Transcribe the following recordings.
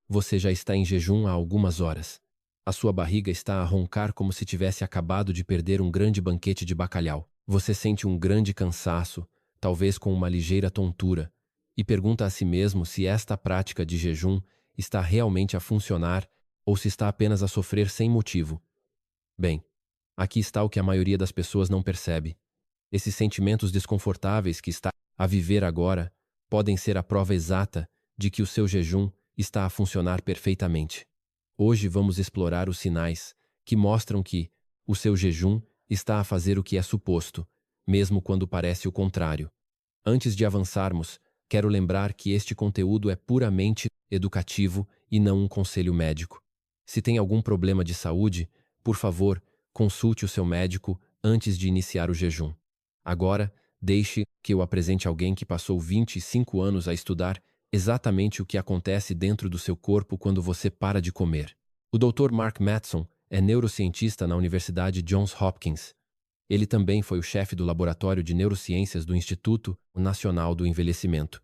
Você já está em jejum há algumas horas. A sua barriga está a roncar como se tivesse acabado de perder um grande banquete de bacalhau. Você sente um grande cansaço, talvez com uma ligeira tontura, e pergunta a si mesmo se esta prática de jejum está realmente a funcionar ou se está apenas a sofrer sem motivo. Bem, aqui está o que a maioria das pessoas não percebe. Esses sentimentos desconfortáveis que está a viver agora podem ser a prova exata de que o seu jejum está a funcionar perfeitamente. Hoje vamos explorar os sinais que mostram que o seu jejum está a fazer o que é suposto, mesmo quando parece o contrário. Antes de avançarmos, quero lembrar que este conteúdo é puramente educativo e não um conselho médico. Se tem algum problema de saúde, por favor, consulte o seu médico antes de iniciar o jejum. Agora, deixe que eu apresente alguém que passou 25 anos a estudar exatamente o que acontece dentro do seu corpo quando você para de comer. O Dr. Mark Mattson é neurocientista na Universidade Johns Hopkins. Ele também foi o chefe do Laboratório de Neurociências do Instituto Nacional do Envelhecimento.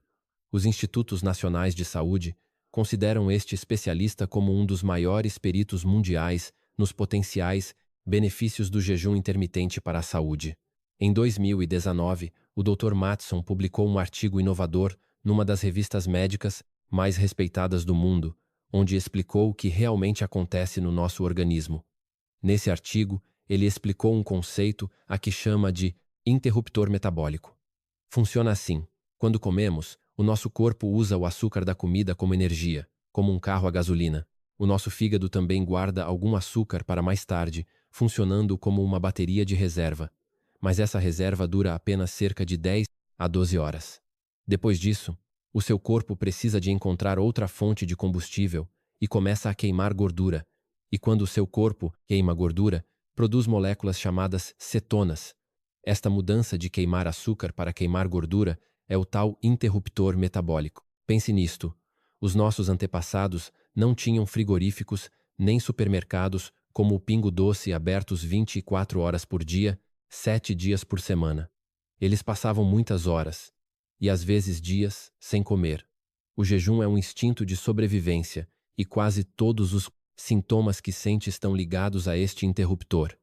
Os Institutos Nacionais de Saúde consideram este especialista como um dos maiores peritos mundiais nos potenciais benefícios do jejum intermitente para a saúde. Em 2019, o Dr. Mattson publicou um artigo inovador numa das revistas médicas mais respeitadas do mundo, onde explicou o que realmente acontece no nosso organismo. Nesse artigo, ele explicou um conceito a que chama de interruptor metabólico. Funciona assim: quando comemos, o nosso corpo usa o açúcar da comida como energia, como um carro a gasolina. O nosso fígado também guarda algum açúcar para mais tarde, funcionando como uma bateria de reserva. Mas essa reserva dura apenas cerca de 10 a 12 horas. Depois disso, o seu corpo precisa de encontrar outra fonte de combustível e começa a queimar gordura. E quando o seu corpo queima gordura, produz moléculas chamadas cetonas. Esta mudança de queimar açúcar para queimar gordura é o tal interruptor metabólico. Pense nisto: os nossos antepassados não tinham frigoríficos nem supermercados como o Pingo Doce abertos 24 horas por dia, 7 dias por semana. Eles passavam muitas horas, e às vezes dias, sem comer. O jejum é um instinto de sobrevivência, e quase todos os sintomas que sente estão ligados a este interruptor.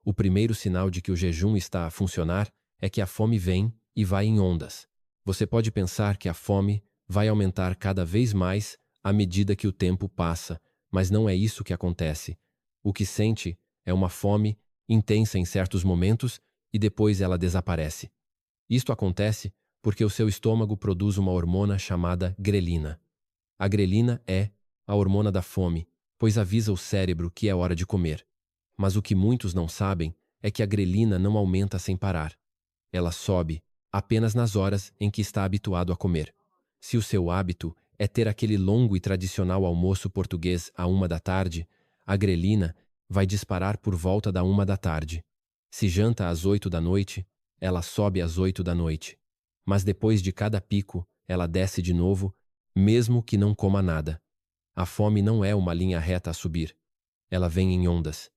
O primeiro sinal de que o jejum está a funcionar é que a fome vem e vai em ondas. Você pode pensar que a fome vai aumentar cada vez mais à medida que o tempo passa, mas não é isso que acontece. O que sente é uma fome intensa em certos momentos e depois ela desaparece. Isto acontece porque o seu estômago produz uma hormona chamada grelina. A grelina é a hormona da fome, pois avisa o cérebro que é hora de comer. Mas o que muitos não sabem é que a grelina não aumenta sem parar. Ela sobe apenas nas horas em que está habituado a comer. Se o seu hábito é ter aquele longo e tradicional almoço português à 1 da tarde, a grelina vai disparar por volta da 1 da tarde. Se janta às 8 da noite, ela sobe às 8 da noite. Mas depois de cada pico, ela desce de novo, mesmo que não coma nada. A fome não é uma linha reta a subir. Ela vem em ondas.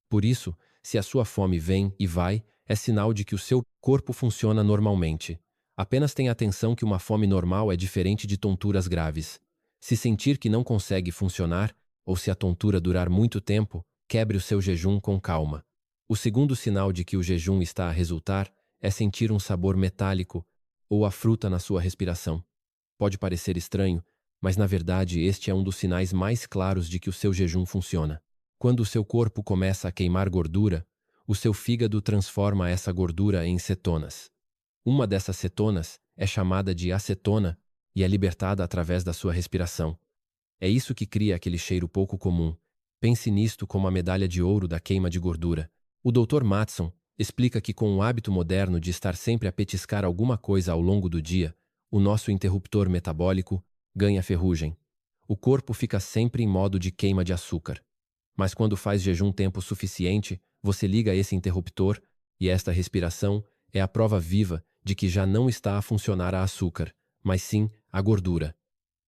Por isso, se a sua fome vem e vai, é sinal de que o seu corpo funciona normalmente. Apenas tenha atenção que uma fome normal é diferente de tonturas graves. Se sentir que não consegue funcionar, ou se a tontura durar muito tempo, quebre o seu jejum com calma. O segundo sinal de que o jejum está a resultar é sentir um sabor metálico ou a fruta na sua respiração. Pode parecer estranho, mas na verdade este é um dos sinais mais claros de que o seu jejum funciona. Quando o seu corpo começa a queimar gordura, o seu fígado transforma essa gordura em cetonas. Uma dessas cetonas é chamada de acetona e é libertada através da sua respiração. É isso que cria aquele cheiro pouco comum. Pense nisto como a medalha de ouro da queima de gordura. O Dr. Mattson explica que com o hábito moderno de estar sempre a petiscar alguma coisa ao longo do dia, o nosso interruptor metabólico ganha ferrugem. O corpo fica sempre em modo de queima de açúcar. Mas quando faz jejum tempo suficiente, você liga esse interruptor e esta respiração é a prova viva de que já não está a funcionar a açúcar, mas sim a gordura.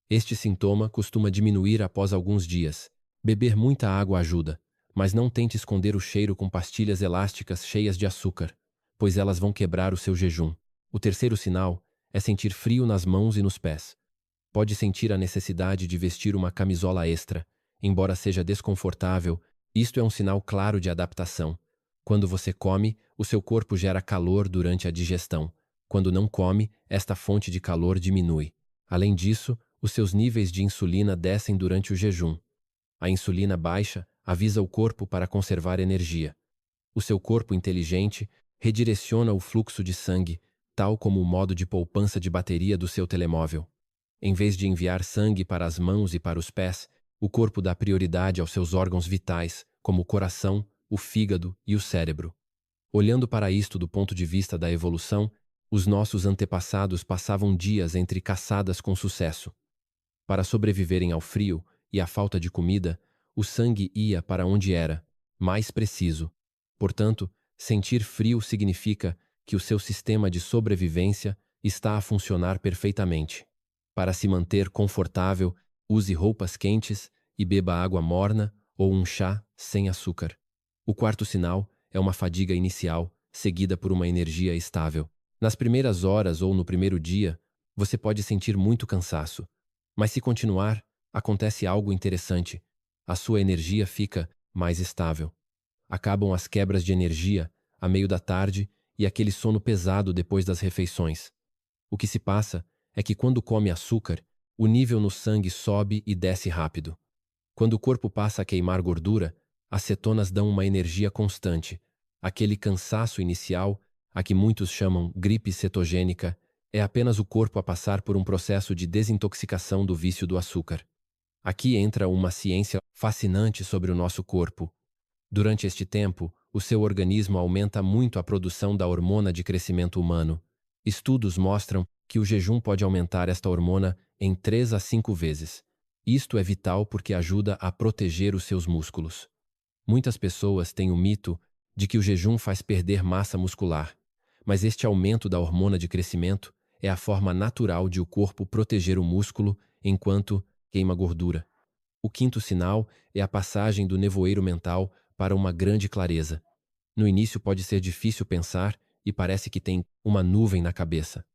Este sintoma costuma diminuir após alguns dias. Beber muita água ajuda, mas não tente esconder o cheiro com pastilhas elásticas cheias de açúcar, pois elas vão quebrar o seu jejum. O terceiro sinal é sentir frio nas mãos e nos pés. Pode sentir a necessidade de vestir uma camisola extra. Embora seja desconfortável, isto é um sinal claro de adaptação. Quando você come, o seu corpo gera calor durante a digestão. Quando não come, esta fonte de calor diminui. Além disso, os seus níveis de insulina descem durante o jejum. A insulina baixa avisa o corpo para conservar energia. O seu corpo inteligente redireciona o fluxo de sangue, tal como o modo de poupança de bateria do seu telemóvel. Em vez de enviar sangue para as mãos e para os pés, o corpo dá prioridade aos seus órgãos vitais, como o coração, o fígado e o cérebro. Olhando para isto do ponto de vista da evolução, os nossos antepassados passavam dias entre caçadas com sucesso. Para sobreviverem ao frio e à falta de comida, o sangue ia para onde era, mais preciso. Portanto, sentir frio significa que o seu sistema de sobrevivência está a funcionar perfeitamente. Para se manter confortável, use roupas quentes e beba água morna ou um chá sem açúcar. O quarto sinal é uma fadiga inicial, seguida por uma energia estável. Nas primeiras horas ou no primeiro dia, você pode sentir muito cansaço. Mas se continuar, acontece algo interessante. A sua energia fica mais estável. Acabam as quebras de energia a meio da tarde e aquele sono pesado depois das refeições. O que se passa é que quando come açúcar, o nível no sangue sobe e desce rápido. Quando o corpo passa a queimar gordura, as cetonas dão uma energia constante. Aquele cansaço inicial, a que muitos chamam gripe cetogênica, é apenas o corpo a passar por um processo de desintoxicação do vício do açúcar. Aqui entra uma ciência fascinante sobre o nosso corpo. Durante este tempo, o seu organismo aumenta muito a produção da hormona de crescimento humano. Estudos mostram que o jejum pode aumentar esta hormona em 3 a 5 vezes. Isto é vital porque ajuda a proteger os seus músculos. Muitas pessoas têm o mito de que o jejum faz perder massa muscular, mas este aumento da hormona de crescimento é a forma natural de o corpo proteger o músculo enquanto queima gordura. O quinto sinal é a passagem do nevoeiro mental para uma grande clareza. No início pode ser difícil pensar e parece que tem uma nuvem na cabeça.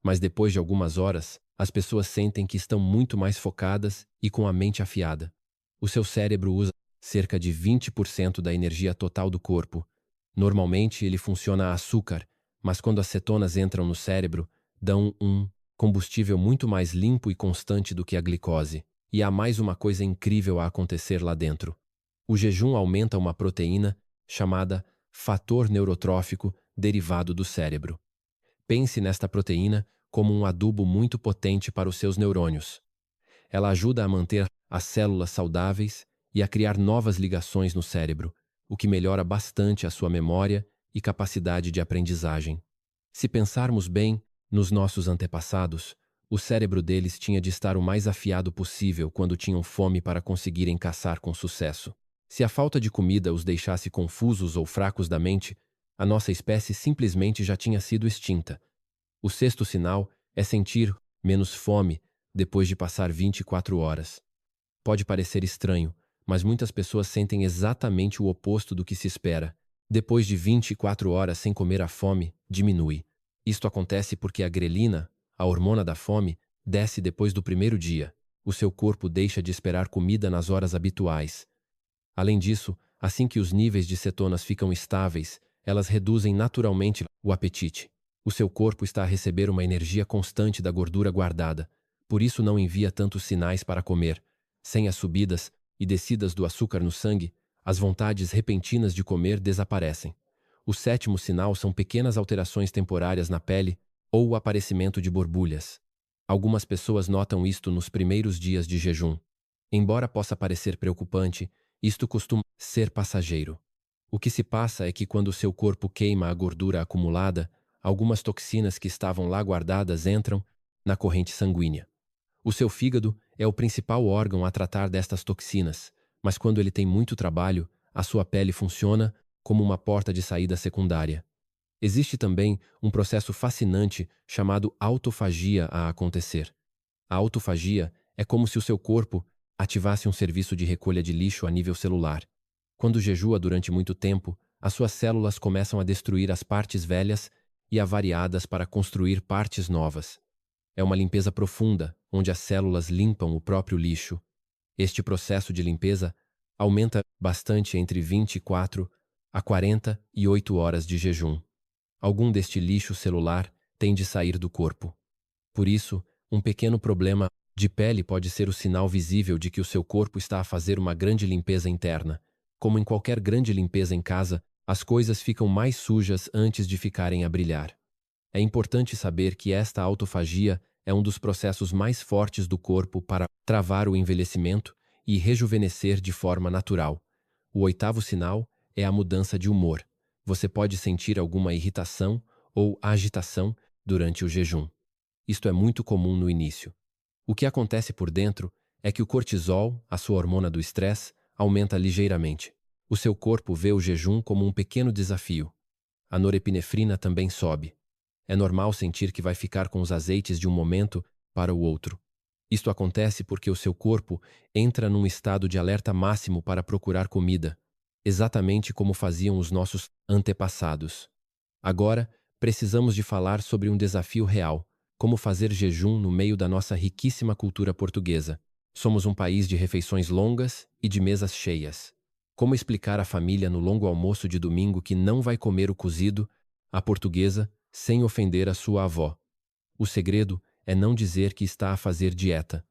Mas depois de algumas horas, as pessoas sentem que estão muito mais focadas e com a mente afiada. O seu cérebro usa cerca de 20% da energia total do corpo. Normalmente ele funciona a açúcar, mas quando as cetonas entram no cérebro, dão um combustível muito mais limpo e constante do que a glicose. E há mais uma coisa incrível a acontecer lá dentro. O jejum aumenta uma proteína chamada fator neurotrófico derivado do cérebro. Pense nesta proteína como um adubo muito potente para os seus neurônios. Ela ajuda a manter as células saudáveis e a criar novas ligações no cérebro, o que melhora bastante a sua memória e capacidade de aprendizagem. Se pensarmos bem nos nossos antepassados, o cérebro deles tinha de estar o mais afiado possível quando tinham fome para conseguirem caçar com sucesso. Se a falta de comida os deixasse confusos ou fracos da mente, a nossa espécie simplesmente já tinha sido extinta. O sexto sinal é sentir menos fome depois de passar 24 horas. Pode parecer estranho, mas muitas pessoas sentem exatamente o oposto do que se espera. Depois de 24 horas sem comer, a fome diminui. Isto acontece porque a grelina, a hormona da fome, desce depois do primeiro dia. O seu corpo deixa de esperar comida nas horas habituais. Além disso, assim que os níveis de cetonas ficam estáveis, elas reduzem naturalmente o apetite. O seu corpo está a receber uma energia constante da gordura guardada, por isso não envia tantos sinais para comer. Sem as subidas e descidas do açúcar no sangue, as vontades repentinas de comer desaparecem. O sétimo sinal são pequenas alterações temporárias na pele ou o aparecimento de borbulhas. Algumas pessoas notam isto nos primeiros dias de jejum. Embora possa parecer preocupante, isto costuma ser passageiro. O que se passa é que quando seu corpo queima a gordura acumulada, algumas toxinas que estavam lá guardadas entram na corrente sanguínea. O seu fígado é o principal órgão a tratar destas toxinas, mas quando ele tem muito trabalho, a sua pele funciona como uma porta de saída secundária. Existe também um processo fascinante chamado autofagia a acontecer. A autofagia é como se o seu corpo ativasse um serviço de recolha de lixo a nível celular. Quando jejua durante muito tempo, as suas células começam a destruir as partes velhas e avariadas para construir partes novas. É uma limpeza profunda, onde as células limpam o próprio lixo. Este processo de limpeza aumenta bastante entre 24 a 48 horas de jejum. Algum deste lixo celular tem de sair do corpo. Por isso, um pequeno problema de pele pode ser o sinal visível de que o seu corpo está a fazer uma grande limpeza interna. Como em qualquer grande limpeza em casa, as coisas ficam mais sujas antes de ficarem a brilhar. É importante saber que esta autofagia é um dos processos mais fortes do corpo para travar o envelhecimento e rejuvenescer de forma natural. O oitavo sinal é a mudança de humor. Você pode sentir alguma irritação ou agitação durante o jejum. Isto é muito comum no início. O que acontece por dentro é que o cortisol, a sua hormona do estresse, aumenta ligeiramente. O seu corpo vê o jejum como um pequeno desafio. A norepinefrina também sobe. É normal sentir que vai ficar com os azeites de um momento para o outro. Isto acontece porque o seu corpo entra num estado de alerta máximo para procurar comida, exatamente como faziam os nossos antepassados. Agora, precisamos de falar sobre um desafio real: como fazer jejum no meio da nossa riquíssima cultura portuguesa. Somos um país de refeições longas e de mesas cheias. Como explicar à família no longo almoço de domingo que não vai comer o cozido, à portuguesa, sem ofender a sua avó? O segredo é não dizer que está a fazer dieta.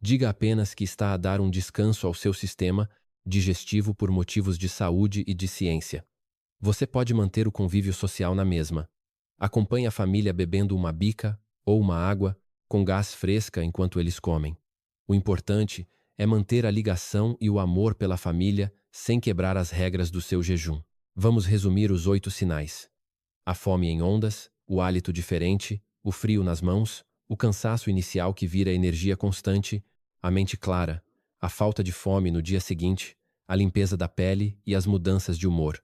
Diga apenas que está a dar um descanso ao seu sistema digestivo por motivos de saúde e de ciência. Você pode manter o convívio social na mesma. Acompanhe a família bebendo uma bica ou uma água com gás fresca enquanto eles comem. O importante é manter a ligação e o amor pela família sem quebrar as regras do seu jejum. Vamos resumir os 8 sinais: a fome em ondas, o hálito diferente, o frio nas mãos, o cansaço inicial que vira energia constante, a mente clara, a falta de fome no dia seguinte, a limpeza da pele e as mudanças de humor.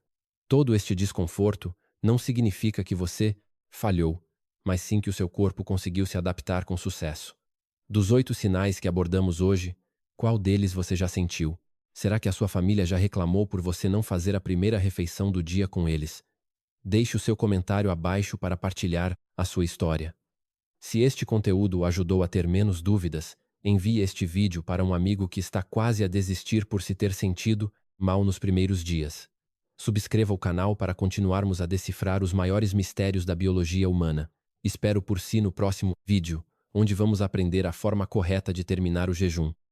Todo este desconforto não significa que você falhou, mas sim que o seu corpo conseguiu se adaptar com sucesso. Dos 8 sinais que abordamos hoje, qual deles você já sentiu? Será que a sua família já reclamou por você não fazer a primeira refeição do dia com eles? Deixe o seu comentário abaixo para partilhar a sua história. Se este conteúdo o ajudou a ter menos dúvidas, envie este vídeo para um amigo que está quase a desistir por se ter sentido mal nos primeiros dias. Subscreva o canal para continuarmos a decifrar os maiores mistérios da biologia humana. Espero por si no próximo vídeo, onde vamos aprender a forma correta de terminar o jejum.